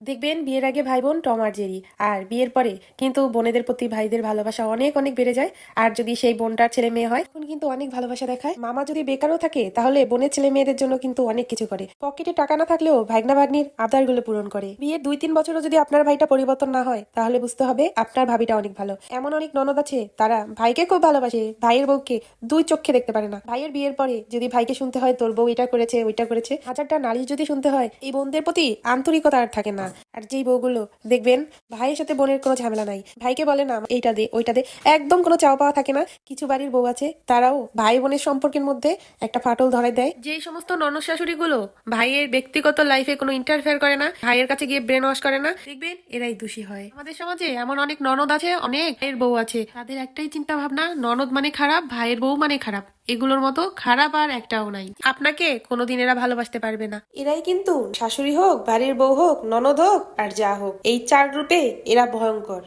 দেখবেন বিয়ের আগে ভাই বোন টম আর জেরি, আর বিয়ের পরে কিন্তু বোনেদের প্রতি ভাইদের ভালোবাসা অনেক অনেক বেড়ে যায়। আর যদি সেই বোনটার ছেলে মেয়ে হয় তখন কিন্তু অনেক ভালোবাসা দেখায়। মামা যদি বেকারও থাকে তাহলে বোনের ছেলে মেয়েদের জন্য কিন্তু অনেক কিছু করে। পকেটে টাকা না থাকলেও ভাগনা ভাগ্নির আবদারগুলো পূরণ করে। বিয়ের 2-3 বছরও যদি আপনার ভাইটা পরিবর্তন না হয় তাহলে বুঝতে হবে আপনার ভাবিটা অনেক ভালো। এমন অনেক ননদ আছে তারা ভাইকে খুব ভালোবাসে, ভাইয়ের বউকে দুই চোখে দেখতে পারে না। ভাইয়ের বিয়ের পরে যদি ভাইকে শুনতে হয় তোর বউ এটা করেছে ওইটা করেছে, হাজারটা নালিশ যদি শুনতে হয়, এই বোনদের প্রতি আন্তরিকতা আর থাকে না। আর যেই বউগুলো দেখবেন ভাইয়ের সাথে বোনের কোনো ঝামেলা নাই, ভাইকে বলে না এইটা দে ওইটা দে, একদম কোনো চাওয়া পাওয়া থাকে না। কিছু বাড়ির বউ আছে তারাও ভাই বোনের সম্পর্কের মধ্যে একটা ফাটল ধরায় দেয়। যেই সমস্ত ননদ শাশুড়ি গুলো ভাইয়ের ব্যক্তিগত লাইফে কোনো ইন্টারফেয়ার করে না, ভাইয়ের কাছে গিয়ে ব্রেন ওয়াশ করে না, দেখবেন এরাই দোষী হয়। আমাদের সমাজে এমন অনেক ননদ আছে, অনেক ভাইয়ের বউ আছে, তাদের একটাই চিন্তা ভাবনা, ননদ মানে খারাপ, ভাইয়ের বউ মানে খারাপ। এগুলোর মতো খারাপ আর একটাও নাই। আপনাকে কোনোদিন এরা ভালোবাসতে পারবে না। এরাই কিন্তু শাশুড়ি হোক, বাড়ির বউ হোক, ননদ হোক আর যা হোক, এই 4 রূপে এরা ভয়ঙ্কর।